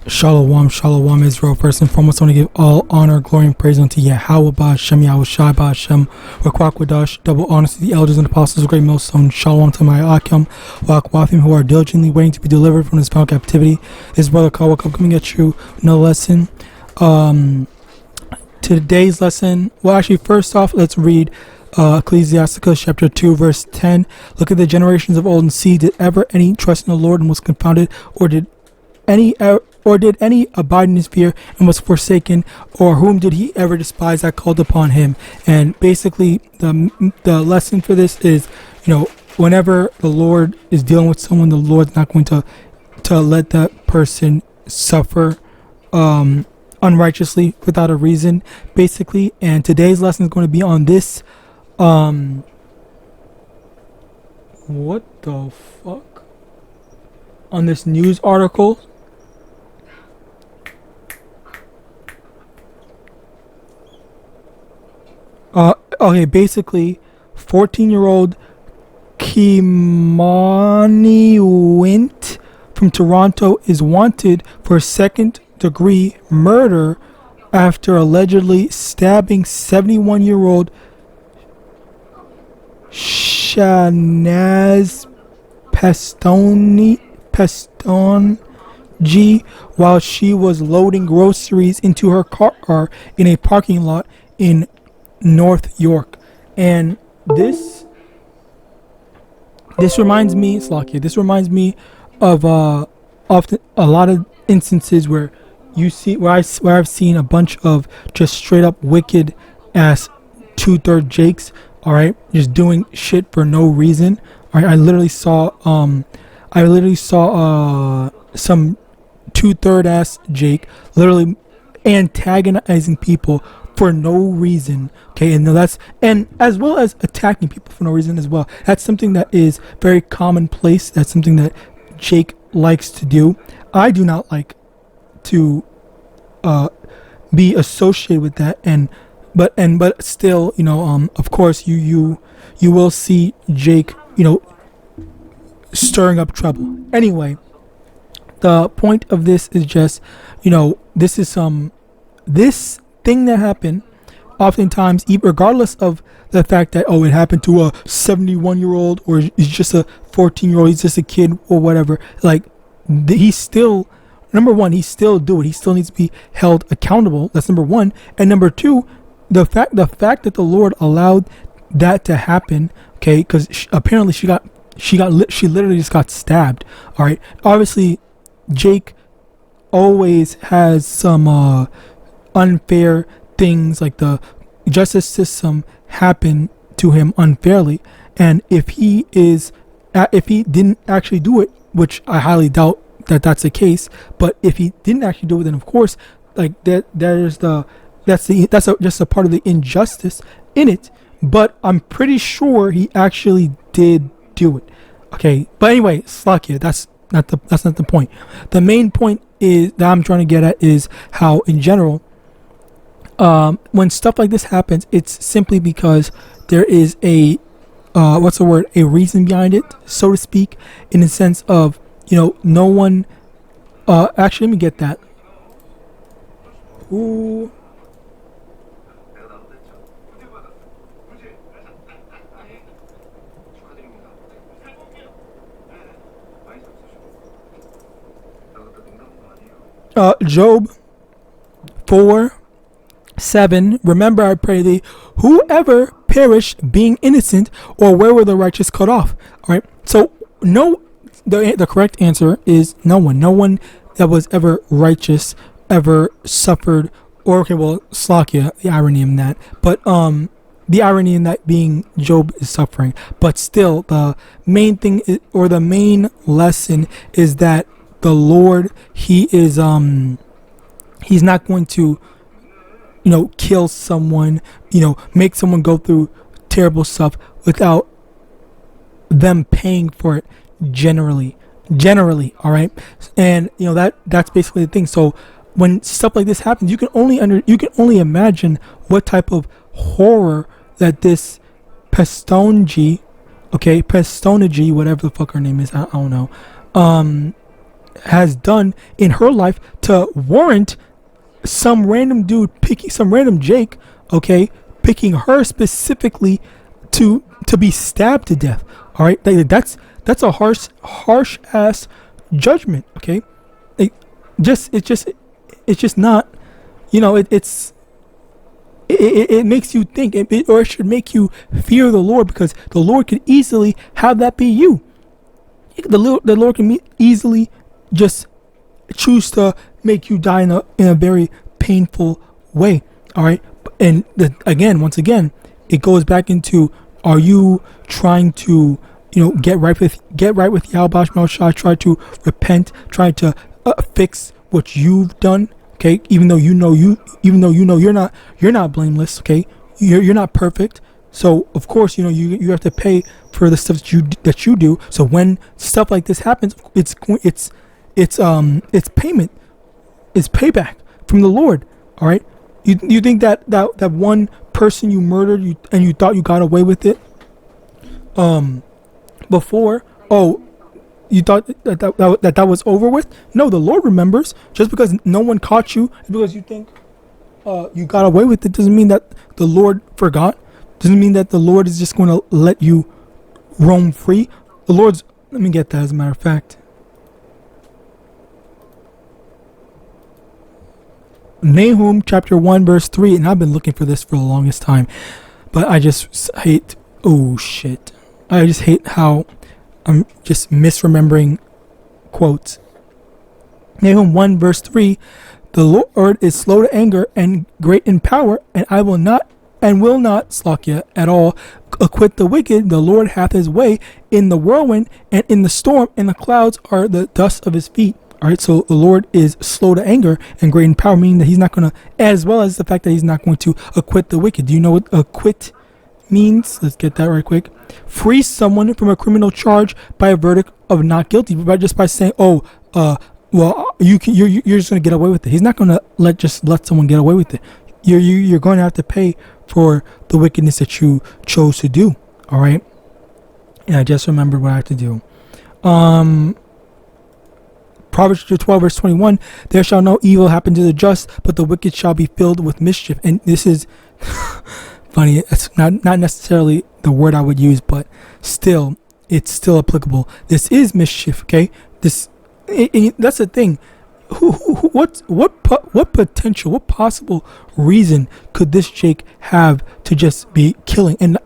Shalom, shalom, Israel. First and foremost, I want to give all honor, glory, and praise unto YAHAWAH, YAHAWASHI, Rakwakwadosh, double honors to the elders and apostles of great millstone. Shalom to my Akim, Wakwafim, who are diligently waiting to be delivered from this foul captivity. This brother Kawakab coming at you, no lesson. Today's lesson, well, actually, first off, let's read Ecclesiasticus chapter 2, verse 10. Look at the generations of old and see, did ever any trust in the Lord and was confounded, or did any abide in his fear and was forsaken, or whom did he ever despise that called upon him? And basically the lesson for this is, whenever the Lord is dealing with someone, the Lord's not going to let that person suffer unrighteously without a reason, basically. And today's lesson is going to be on this. What the fuck? On this news article. Okay, basically, 14-year-old Kimani Wint from Toronto is wanted for second-degree murder after allegedly stabbing 71-year-old Shanaz Pestonji while she was loading groceries into her car in a parking lot in North York. And this reminds me, Slakia, this reminds me of often a lot of instances where you see where I've seen a bunch of just straight up wicked ass 2/3 Jakes, all right, just doing shit for no reason. All right, I literally saw some 2/3 ass Jake literally antagonizing people for no reason. Okay, and and as well as attacking people for no reason as well. That's something that is very commonplace. That's something that Jake likes to do. I do not like to be associated with that, but still, of course you will see Jake, stirring up trouble. Anyway, the point of this is just, this is this thing that happened, oftentimes, regardless of the fact that, it happened to a 71-year-old or he's just a 14-year-old, he's just a kid or whatever, like, he's still, number one, he still do it. He still needs to be held accountable. That's number one. And number two, the fact that the Lord allowed that to happen, okay, because apparently she literally just got stabbed. All right, obviously Jake always has some unfair things, like the justice system happen to him unfairly, and if he didn't actually do it, which I highly doubt that that's the case, but if he didn't actually do it, then of course, like that's just a part of the injustice in it. But I'm pretty sure he actually did do it. Okay, but anyway, Slakia, that's not the point. The main point is that I'm trying to get at is how, in general, when stuff like this happens, it's simply because there is a reason behind it, so to speak, in the sense of, no one, actually, let me get that. Ooh. Job 4:7, remember, I pray thee, whoever perished being innocent, or where were the righteous cut off? All right, so the correct answer is no one. No one that was ever righteous ever suffered, or Slakia, the irony in that, but the irony in that being Job is suffering. But still, the main thing or the main lesson is that the Lord, he is he's not going to kill someone, make someone go through terrible stuff without them paying for it generally, all right? And that's basically the thing. So when stuff like this happens, you can only imagine what type of horror that this Pestonji, whatever the fuck her name is, I don't know, has done in her life to warrant some random dude picking some random Jake, okay, picking her specifically to be stabbed to death. All right, that's a harsh ass judgment. Okay, it's just not, it makes you think, or it should make you fear the Lord, because the Lord could easily have that be you. The Lord can easily just choose to make you die in a very painful way. All right, and once again, it goes back into: are you trying to get right with Yahawadah, try to repent, try to fix what you've done? Okay, even though you know you're not blameless. Okay, you're not perfect. So of course you have to pay for the stuff that you do. So when stuff like this happens, it's payment, it's payback from the Lord. All right, you think that one person you murdered and you thought you got away with it before? Oh, you thought that was over with? No, the Lord remembers. Just because no one caught you, because you think you got away with it, doesn't mean that the Lord forgot. Doesn't mean that the Lord is just going to let you roam free. Let me get that as a matter of fact. Nahum chapter 1 verse 3, and I've been looking for this for the longest time, but I just hate, I just hate how I'm just misremembering quotes. Nahum 1 verse 3, the Lord is slow to anger and great in power, and will not slakia at all acquit the wicked. The Lord hath his way in the whirlwind and in the storm, and the clouds are the dust of his feet. All right, so the Lord is slow to anger and great in power, meaning that he's not going to, as well as the fact that he's not going to acquit the wicked. Do you know what acquit means? Let's get that right quick. Free someone from a criminal charge by a verdict of not guilty, but just by saying, well, you're just going to get away with it. He's not going to let someone get away with it. You're going to have to pay for the wickedness that you chose to do. All right, and I just remembered what I have to do. Proverbs 12 verse 21, there shall no evil happen to the just, but the wicked shall be filled with mischief. And this is funny. It's not necessarily the word I would use, but still, it's still applicable. This is mischief. Okay, that's the thing. What potential, what possible reason could this Jake have to just be killing? And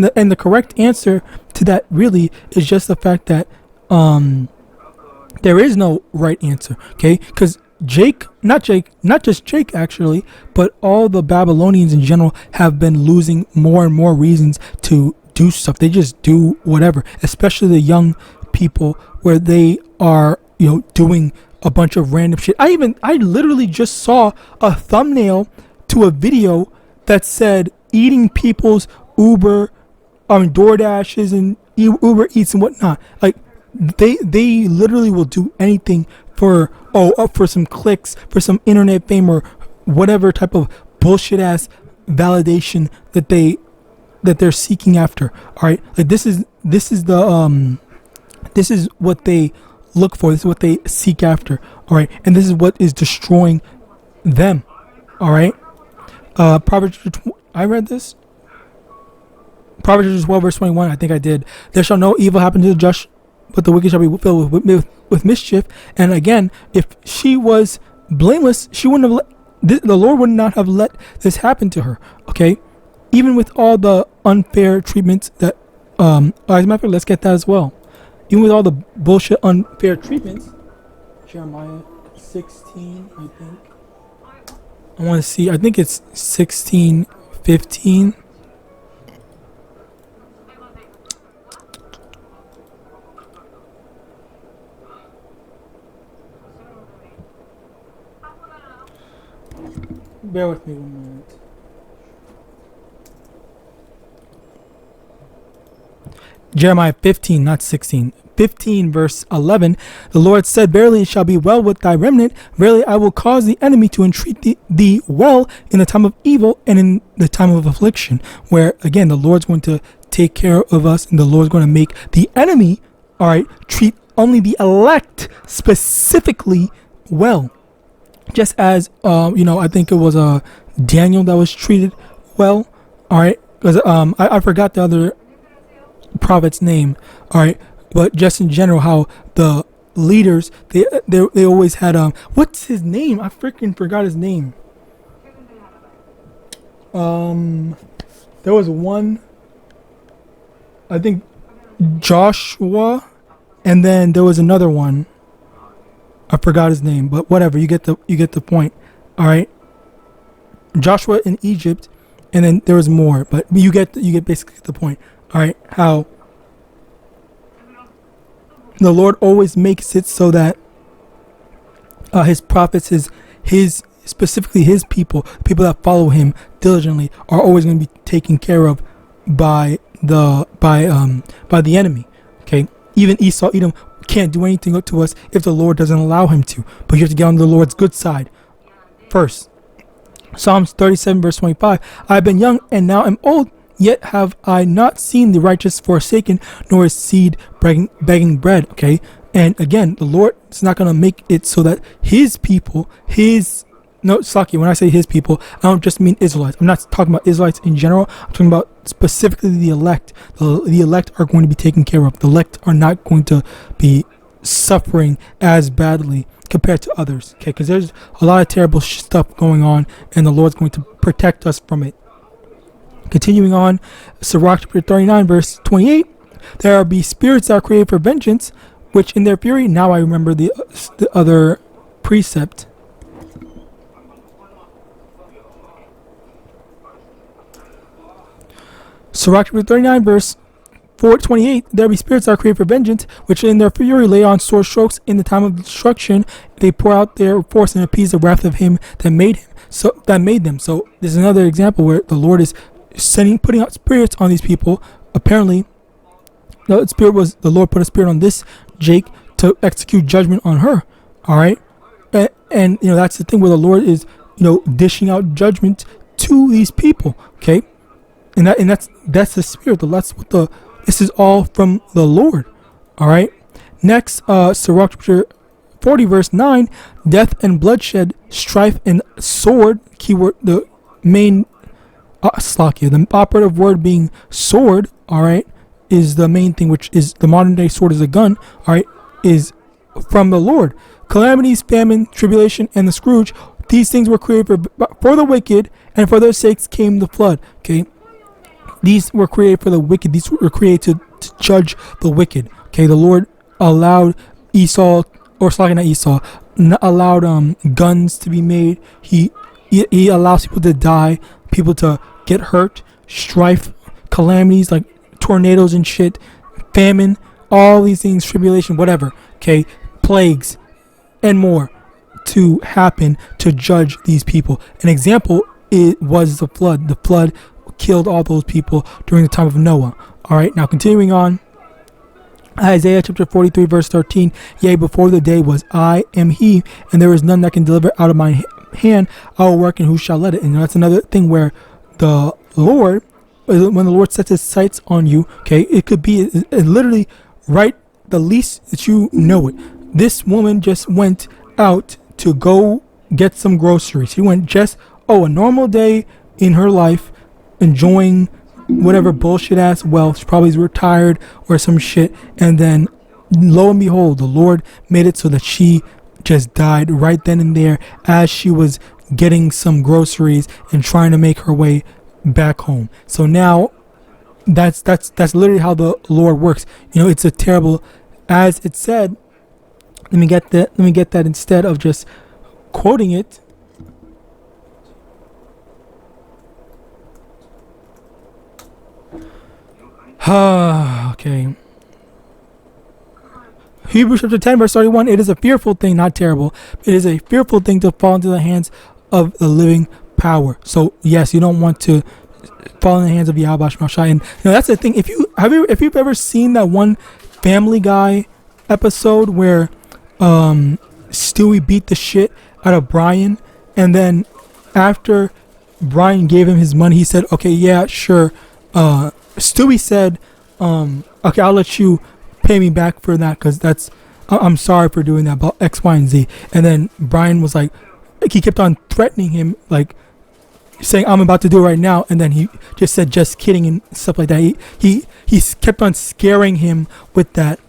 the correct answer to that really is just the fact that there is no right answer. Okay, because not just Jake actually, but all the Babylonians in general have been losing more and more reasons to do stuff. They just do whatever, especially the young people, where they are doing a bunch of random shit. I literally just saw a thumbnail to a video that said eating people's DoorDashes and Uber Eats and whatnot. Like they literally will do anything for some clicks, for some internet fame, or whatever type of bullshit ass validation that they're seeking after. All right, like this is what they look for. This is what they seek after. All right, and this is what is destroying them. All right, Proverbs. I read this. Proverbs 12 verse 21. I think I did. There shall no evil happen to the just, but the wicked shall be filled with mischief. And again, if she was blameless, she wouldn't have the Lord would not have let this happen to her. Okay, even with all the unfair treatments that as a matter of fact, let's get that as well. Even with all the bullshit unfair treatments, Jeremiah 16, I think. I want to see. I think it's 16:15. Bear with me 1 minute. Jeremiah 15, not 16. 15 verse 11. The Lord said, verily it shall be well with thy remnant. Verily I will cause the enemy to entreat thee well in the time of evil and in the time of affliction. Where again, the Lord's going to take care of us, and the Lord's going to make the enemy, all right, treat only the elect specifically well. Just as I think it was Daniel that was treated well. All right, because I forgot the other prophet's name. All right, but just in general, how the leaders they always had what's his name? I freaking forgot his name. There was one, I think Joshua, and then there was another one. I forgot his name, but whatever. You get the point. All right. Joshua in Egypt, and then there was more, but you get basically the point. All right. How the Lord always makes it so that his prophets, his specifically his people that follow him diligently, are always going to be taken care of by the enemy. Okay. Even Esau, Edom can't do anything to us if the Lord doesn't allow him to. But you have to get on the Lord's good side first. Psalms 37 verse 25. I have been young and now am old, yet have I not seen the righteous forsaken, nor his seed begging bread. Okay. And again, the Lord is not going to make it so that his people, Saki, when I say his people, I don't just mean Israelites. I'm not talking about Israelites in general. I'm talking about specifically the elect. The elect are going to be taken care of. The elect are not going to be suffering as badly compared to others. Okay, because there's a lot of terrible stuff going on, and the Lord's going to protect us from it. Continuing on, Sirach chapter 39, verse 28. There be spirits that are created for vengeance, which in their fury, now I remember the other precept. Sirach chapter 39 verse 428. There be spirits that are created for vengeance, which in their fury lay on sore strokes. In the time of destruction they pour out their force and appease the wrath of him that made them. So this is another example where the Lord is putting out spirits on these people. Apparently the Lord put a spirit on this Jake to execute judgment on her. All right, and that's the thing where the Lord is dishing out judgment to these people. Okay. And that's the spirit. This is all from the Lord. All right. Next, Sirach chapter 40 verse 9. Death and bloodshed, strife and sword. Keyword, the main the operative word being sword. All right, is the main thing, which is the modern day sword is a gun. All right, is from the Lord. Calamities, famine, tribulation, and the scourge. These things were created for the wicked, and for their sakes came the flood. Okay. These were created for the wicked. These were created to judge the wicked. Okay, the Lord allowed allowed guns to be made. He allows people to die, people to get hurt, strife, calamities like tornadoes and shit, famine, all these things, tribulation, whatever. Okay, plagues and more to happen to judge these people. An example was the flood. The flood killed all those people during the time of Noah. All right, now continuing on, Isaiah chapter 43 verse 13. Yea, before the day was, I am he, and there is none that can deliver out of my hand. I will work, and who shall let it? And that's another thing where the Lord, when the Lord sets his sights on you, okay, it could be literally right the least that you know it. This woman just went out to go get some groceries. She went a normal day in her life, enjoying whatever bullshit ass wealth. She probably is retired or some shit, and then lo and behold, the Lord made it so that she just died right then and there as she was getting some groceries and trying to make her way back home. So now that's literally how the Lord works. It's a terrible, as it said. Let me get that instead of just quoting it. Okay. Hebrews chapter 10 verse 31. It is a fearful thing, not terrible. It is a fearful thing to fall into the hands of the living power. So yes, you don't want to fall in the hands of YAHAWASHI. And that's the thing. If you've ever seen that one Family Guy episode where Stewie beat the shit out of Brian, and then after Brian gave him his money, he said, okay, yeah, sure. Stewie said, okay, I'll let you pay me back for that, because I'm sorry for doing that about X, Y, and Z. And then Brian was like, he kept on threatening him, like saying, I'm about to do it right now. And then he just said, just kidding and stuff like that. He kept on scaring him with that,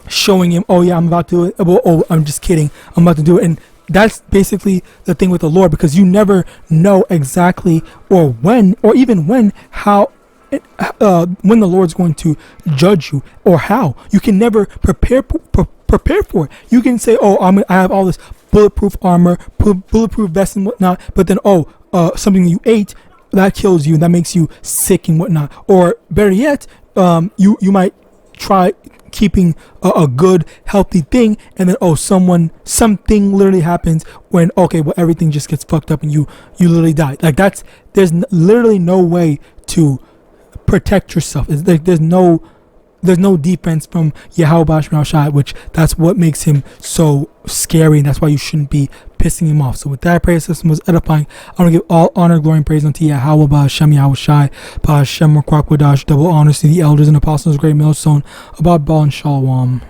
showing him, oh yeah, I'm about to do it. Oh, I'm just kidding. I'm about to do it. And that's basically the thing with the Lord, because you never know exactly or when, or even when, how, when the Lord's going to judge you, or how. You can never prepare for it. You can say, oh, I have all this bulletproof armor, bulletproof vest and whatnot, but then something you ate that kills you, that makes you sick and whatnot. Or better yet, you might try keeping a good healthy thing, and then something literally happens when everything just gets fucked up and you literally die. Like there's literally no way to protect yourself. It's like there's no defense from YAHAWAH, which that's what makes him so scary, and that's why you shouldn't be pissing him off. So with that, prayer system was edifying. I want to give all honor, glory, and praise unto Yahawah, Ba'Hashem, Yahawashi, Ba'Hashem, Rakwadash, double honors to the elders and apostles, great millstone, above ball and shalom.